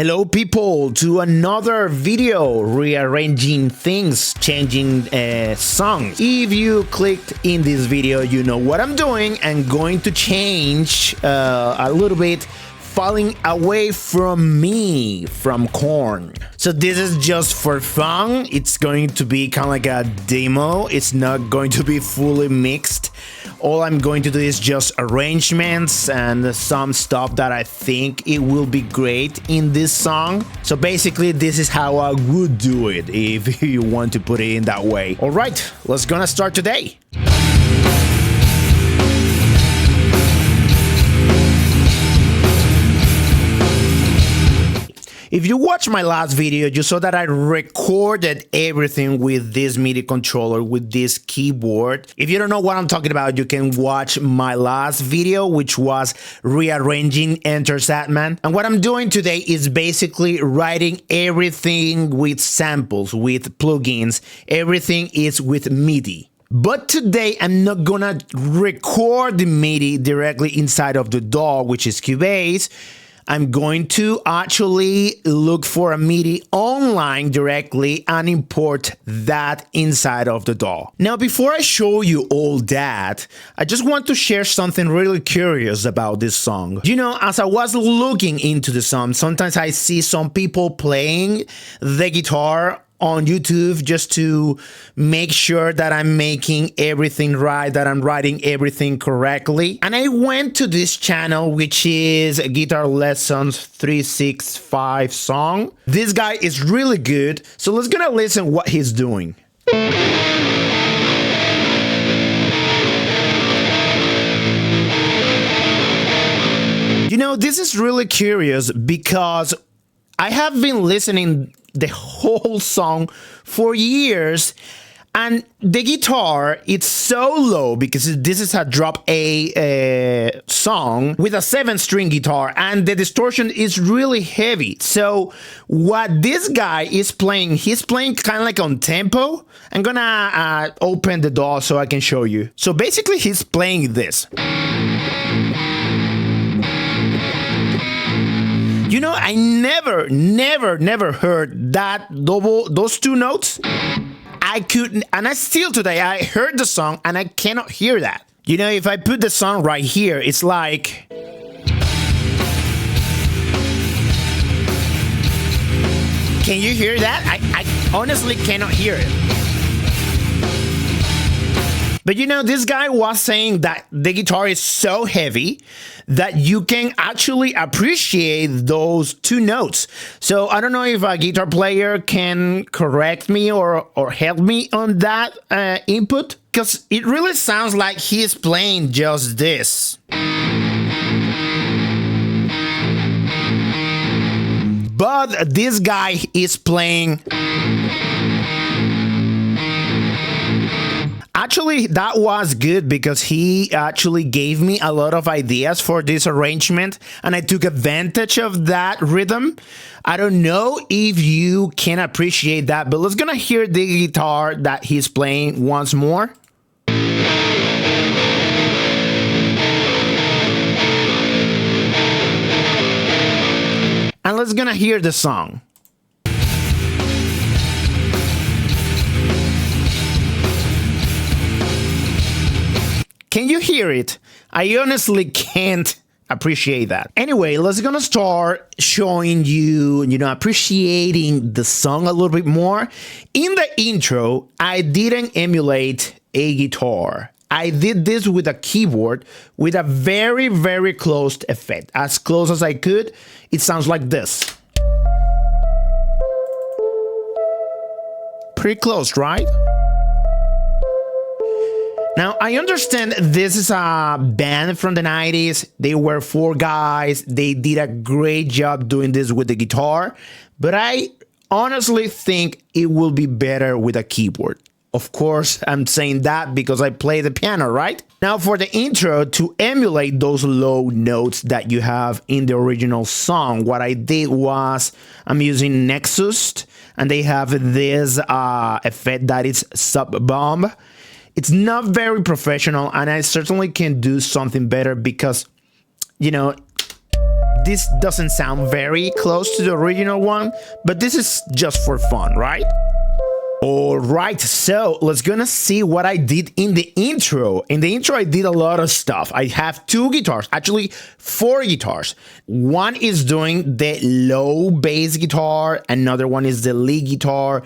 Hello people to another video rearranging things, changing songs. If you clicked in this video, you know what I'm doing. I'm going to change a little bit Falling Away From Me from Korn. So this is just for fun. It's going to be kind of like a demo. It's not going to be fully mixed. All I'm going to do is just arrangements and some stuff that I think it will be great in this song. So basically this is how I would do it if you want to put it in that way. All right, let's gonna start today. If you watched my last video, you saw that I recorded everything with this MIDI controller, with this keyboard. If you don't know what I'm talking about, you can watch my last video, which was rearranging Enter Satman. And what I'm doing today is basically writing everything with samples, with plugins. Everything is with MIDI. But today, I'm not gonna record the MIDI directly inside of the DAW, which is Cubase. I'm going to actually look for a MIDI online directly and import that inside of the DAW. Now, before I show you all that, I just want to share something really curious about this song. You know, as I was looking into the song, sometimes I see some people playing the guitar on YouTube just to make sure that I'm making everything right, that I'm writing everything correctly. And I went to this channel, which is Guitar Lessons 365 song. This guy is really good, so let's gonna listen what he's doing. You know, this is really curious because I have been listening the whole song for years, and the guitar, it's so low because this is a drop A song with a 7-string guitar, and the distortion is really heavy. So what this guy is playing, he's playing kind of like on tempo. I'm gonna open the DAW so I can show you. So basically he's playing this. You know, I never heard that those two notes. I couldn't, and I still today, I heard the song and I cannot hear that. You know, if I put the song right here, it's like... Can you hear that? I honestly cannot hear it. But you know, this guy was saying that the guitar is so heavy that you can actually appreciate those two notes. So I don't know if a guitar player can correct me or help me on that input, because it really sounds like he's playing just this. But this guy is playing... Actually, that was good because he actually gave me a lot of ideas for this arrangement, and I took advantage of that rhythm. I don't know if you can appreciate that, but let's gonna hear the guitar that he's playing once more. And let's gonna hear the song. Can you hear it? I honestly can't appreciate that. Anyway, let's gonna start showing you, appreciating the song a little bit more. In the intro, I didn't emulate a guitar. I did this with a keyboard with a very close effect. As close as I could, it sounds like this. Pretty close, right? Now, I understand this is a band from the 90s. They were 4 guys. They did a great job doing this with the guitar, but I honestly think it will be better with a keyboard. Of course, I'm saying that because I play the piano, right? Now, for the intro, to emulate those low notes that you have in the original song, what I did was I'm using Nexus, and they have this effect that is sub-bomb. It's not very professional, and I certainly can do something better because, you know, This doesn't sound very close to the original one, but this is just for fun, right? Alright, so let's gonna see what I did in the intro. In the intro, I did a lot of stuff. I have 2 guitars, actually 4 guitars. One is doing the low bass guitar, another one is the lead guitar.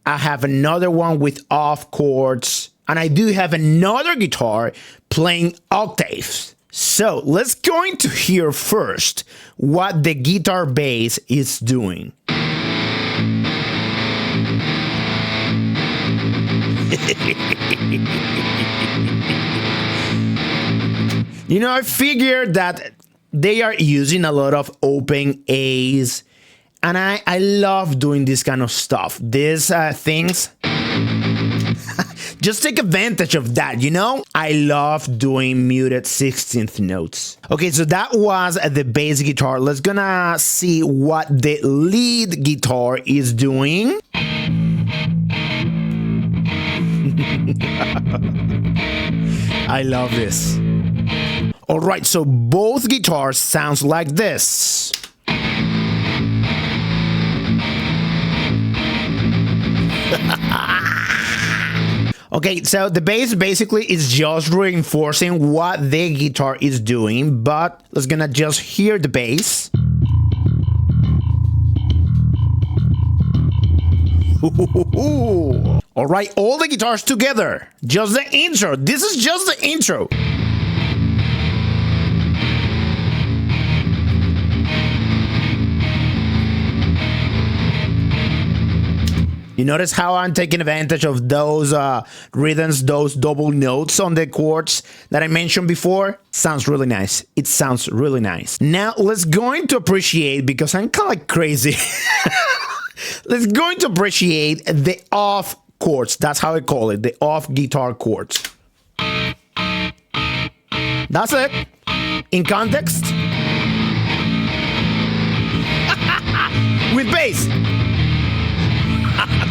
I have another one with off chords, and I do have another guitar playing octaves. So let's going to hear first what the guitar bass is doing. You know, I figured that they are using a lot of open A's, and I love doing this kind of stuff. These things, just take advantage of that, you know? I love doing muted 16th notes. Okay, so that was the bass guitar. Let's gonna see what the lead guitar is doing. I love this. All right, so both guitars sounds like this. Okay, so the bass basically is just reinforcing what the guitar is doing, but let's gonna just hear the bass. All right, all the guitars together. Just the intro. This is just the intro. You notice how I'm taking advantage of those rhythms, those double notes on the chords that I mentioned before? Sounds really nice. It sounds really nice. Now let's going to appreciate, because I'm kind of like crazy. Let's going to appreciate the off chords. That's how I call it, the off guitar chords. That's it. In context. With bass.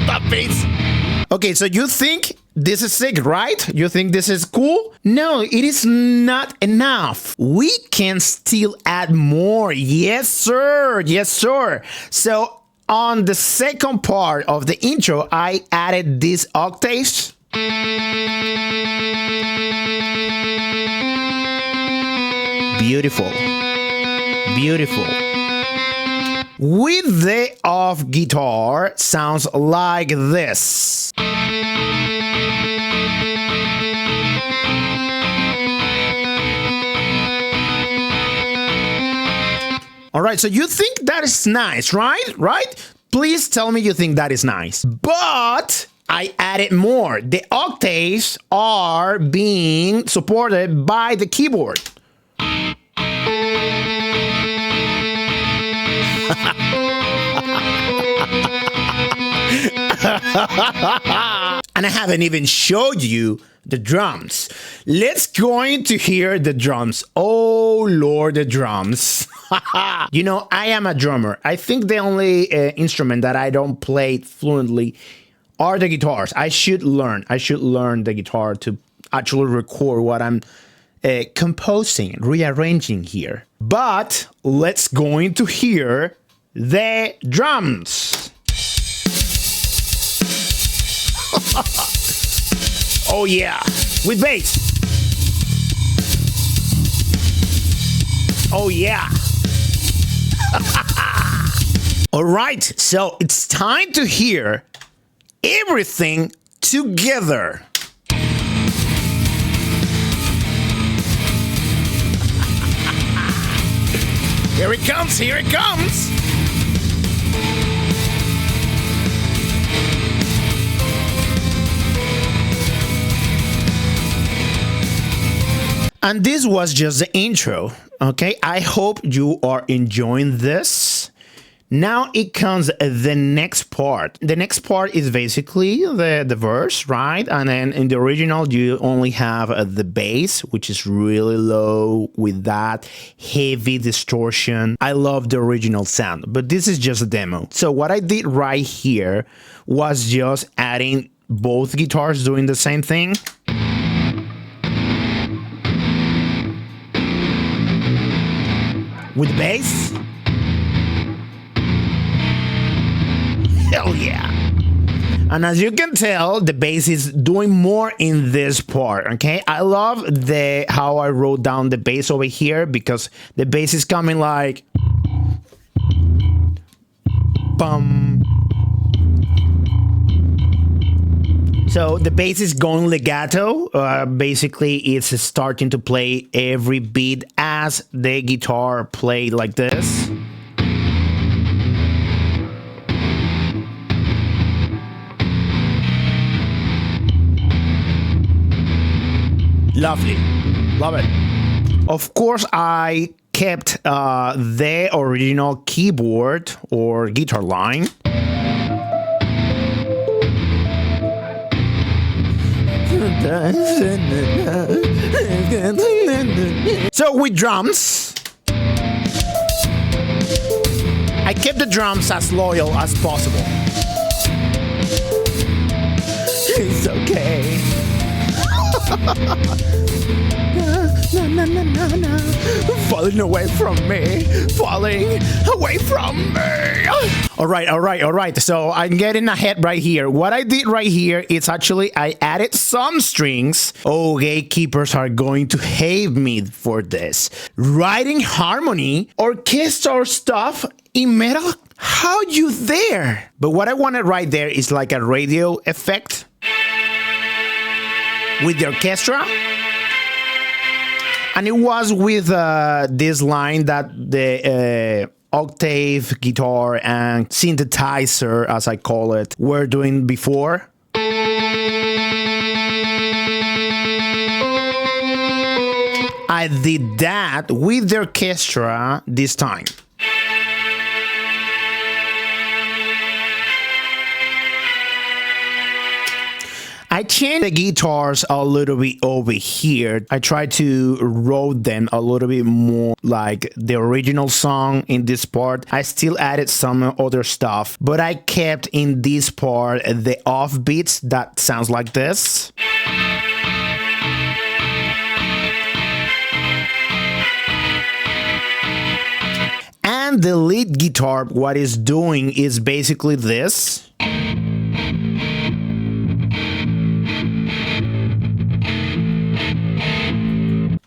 That bass. Okay, so you think this is sick, right? You think this is cool? No, it is not enough. We can still add more. Yes, sir. Yes, sir. So on the second part of the intro, I added these octaves. Beautiful. Beautiful. With the off guitar, sounds like this. All right, so you think that is nice, right? Right? Please tell me you think that is nice. But I added more. The octaves are being supported by the keyboard. And I haven't even showed you the drums. Let's going to hear the drums. Oh Lord, the drums. You know, I am a drummer. I think the only instrument that I don't play fluently are the guitars. I should learn the guitar to actually record what I'm composing, rearranging here. But let's going to hear the drums. Oh yeah, with bass. Oh yeah. All right, so it's time to hear everything together. Here it comes, here it comes. And this was just the intro, okay? I hope you are enjoying this. Now it comes the next part. The next part is basically the verse, right? And then in the original, you only have the bass, which is really low with that heavy distortion. I love the original sound, but this is just a demo. So what I did right here was just adding both guitars doing the same thing. with the bass. Hell yeah. And as you can tell, the bass is doing more in this part, okay? I love how I wrote down the bass over here because the bass is coming like bum. So the bass is going legato. Basically, it's starting to play every beat as the guitar played like this. Lovely. Love it. Of course, I kept the original keyboard or guitar line. So with drums, I kept the drums as loyal as possible. It's okay. Falling away from me, falling away from me. All right. So I'm getting ahead right here. What I did right here is actually I added some strings. Oh, gatekeepers are going to hate me for this. Writing harmony, orchestral stuff in metal. How you there? But what I wanted right there is like a radio effect with the orchestra. And it was with this line that the octave guitar and synthesizer, as I call it, were doing before. I did that with the orchestra this time. I changed the guitars a little bit over here. I tried to wrote them a little bit more like the original song in this part. I still added some other stuff, but I kept in this part the offbeats that sounds like this. And the lead guitar, what it's doing is basically this.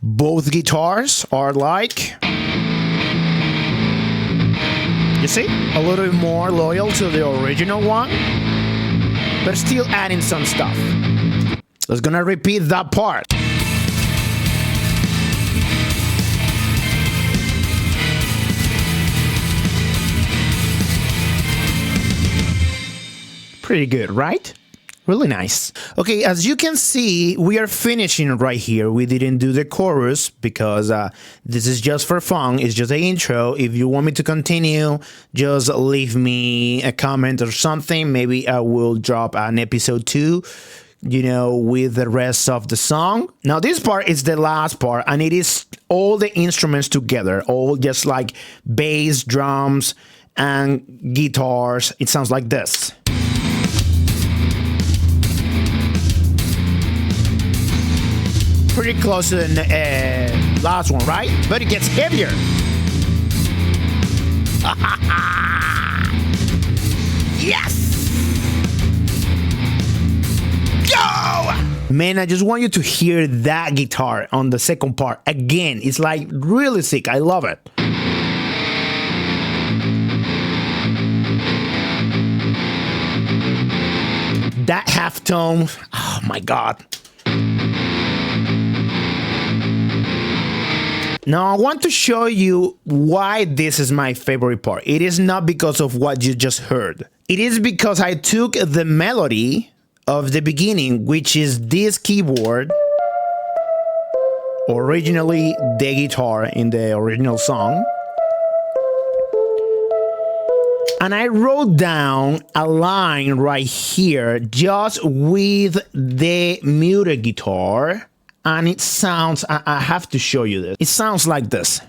Both guitars are like, you see, a little bit more loyal to the original one, but still adding some stuff. Let's gonna repeat that part. Pretty good, right? Really nice. Okay, as you can see, we are finishing right here. We didn't do the chorus because this is just for fun. It's just an intro. If you want me to continue, just leave me a comment or something. Maybe I will drop an episode 2, with the rest of the song. Now, this part is the last part, and it is all the instruments together, all just like bass, drums, and guitars. It sounds like this. Pretty close to the last one, right? But it gets heavier. Yes! Go! Man, I just want you to hear that guitar on the second part. Again, it's like really sick. I love it. That half tone, oh my God. Now, I want to show you why this is my favorite part. It is not because of what you just heard. It is because I took the melody of the beginning, which is this keyboard, originally the guitar in the original song, and I wrote down a line right here just with the muted guitar. And it sounds, I have to show you this. It sounds like this.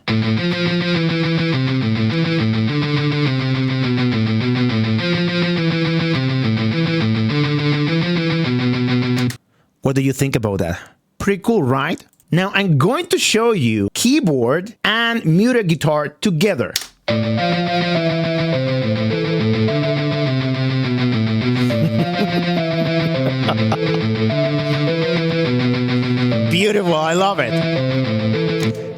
What do you think about that? Pretty cool, right? Now I'm going to show you keyboard and and muted guitar together. Beautiful, I love it.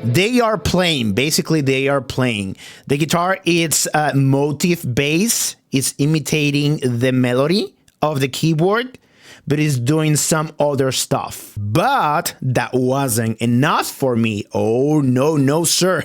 They are playing, basically they are playing. The guitar, it's a motif bass, it's imitating the melody of the keyboard, but it's doing some other stuff. But that wasn't enough for me. Oh, no, sir.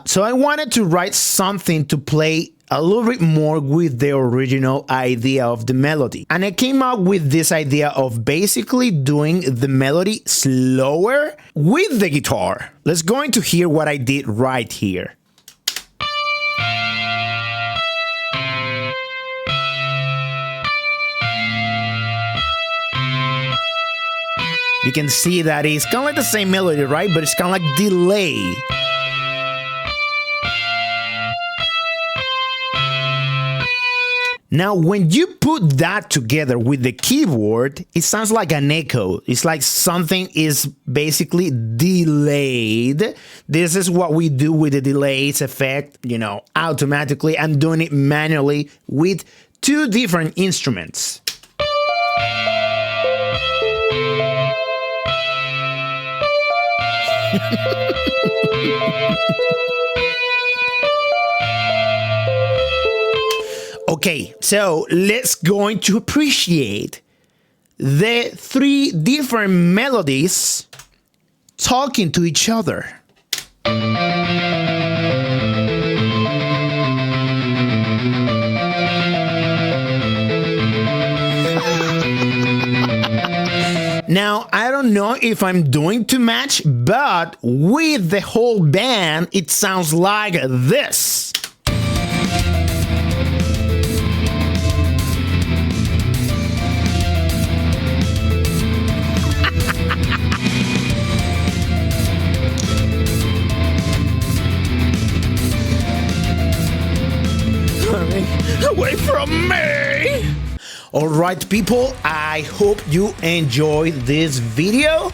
So I wanted to write something to play a little bit more with the original idea of the melody. And I came up with this idea of basically doing the melody slower with the guitar. Let's go into hear what I did right here. You can see that it's kind of like the same melody, right? But it's kind of like delay. Now, when you put that together with the keyboard, it sounds like an echo. It's like something is basically delayed. This is what we do with the delays effect, automatically. I'm doing it manually with two different instruments. Okay, so let's going to appreciate the three different melodies talking to each other. Now, I don't know if I'm doing too much, but with the whole band, it sounds like this. Away from me! Alright people, I hope you enjoyed this video.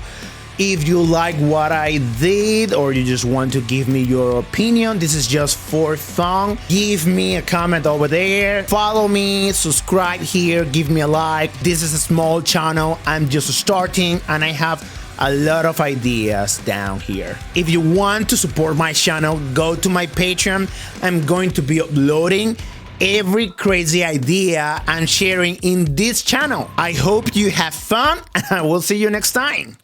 If you like what I did or you just want to give me your opinion, this is just for fun. Give me a comment over there, follow me, subscribe here, give me a like. This is a small channel, I'm just starting and I have a lot of ideas down here. If you want to support my channel, go to my Patreon. I'm going to be uploading every crazy idea and sharing in this channel. I hope you have fun and I will see you next time.